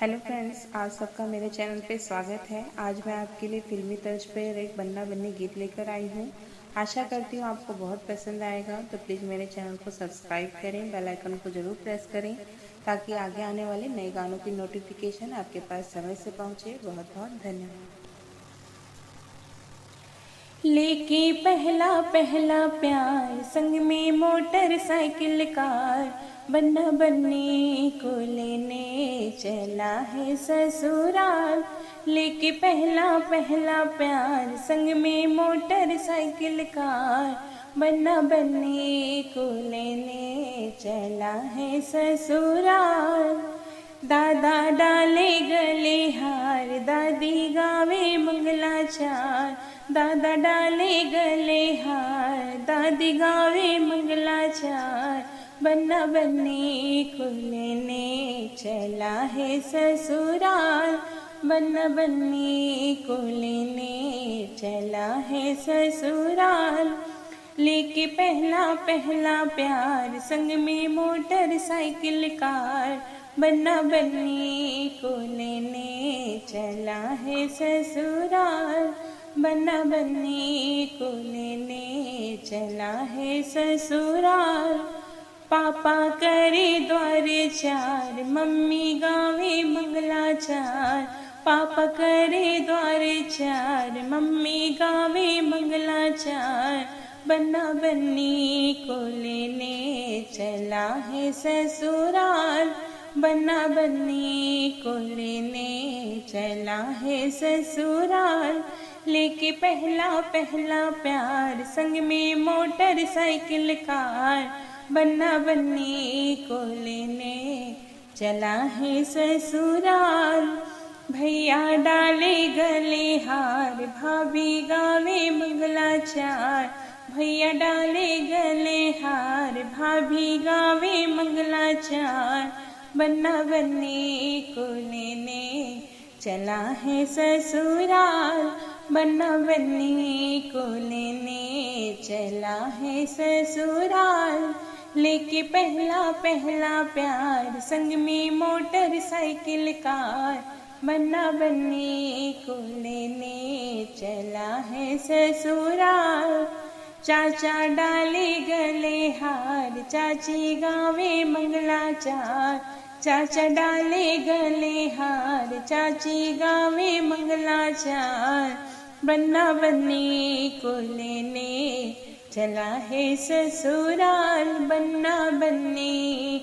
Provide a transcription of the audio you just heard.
Hello friends, आज सबका मेरे चैनल पे स्वागत है। आज मैं आपके लिए फिल्मी तर्ज पर एक बन्ना बन्नी गीत लेकर आई हूँ। आशा करती हूँ आपको बहुत पसंद आएगा। तो प्लीज़ मेरे चैनल को सब्सक्राइब करें, बेल आइकन को ज़रूर प्रेस करें ताकि आगे आने वाले नए गानों की नोटिफिकेशन आपके पास समय से पहुँचे। बहुत बहुत धन्यवाद। लेके पहला पहला प्यार, संग में मोटरसाइकिल कार, बन्ना बन्नी को लेने चला है ससुराल। लेके पहला पहला प्यार, संग में मोटरसाइकिल कार, बन्ना बन्नी को लेने चला है ससुराल। दादा डाले गले हार, दादी गावे मंगलाचार, दादा डाले गले हार, दादी गावे मंगलाचार, बन्ना बन्नी को लेने चला है ससुराल, बन्ना बन्नी को लेने चला है ससुराल। लेके पहला पहला प्यार, संग में मोटरसाइकिल कार, बन्ना बन्नी को लेने चला है ससुराल, बन्ना बन्नी को लेने चला है ससुराल। पापा करे द्वारे चार, मम्मी गावे मंगलाचार, पापा करे द्वारे चार, मम्मी गावे मंगलाचार, बन्ना बन्नी को लेने चला है ससुराल, बन्ना बन्नी को लेने चला है ससुराल। लेके पहला पहला प्यार, संग में मोटरसाइकिल कार, बन्ना बन्नी को लेने चला है ससुराल। भैया डाले गले हार, भाभी गावे मंगलाचार, भैया डाले गले हार, भाभी गावे मंगलाचार, बन्ना बन्नी को लेने चला है ससुराल, बन्ना बन्नी को लेने चला है ससुराल। लेके पहला पहला प्यार, संग में मोटरसाइकिल कार, बन्ना बन्नी को लेने चला है ससुराल। चाचा डाले गले हार, चाची गावे मंगलाचार, चाचा डाले गले हार, चाची गावे मंगलाचार, बन्ना बन्नी को लेने चला है ससुराल, बन्ना बन्नी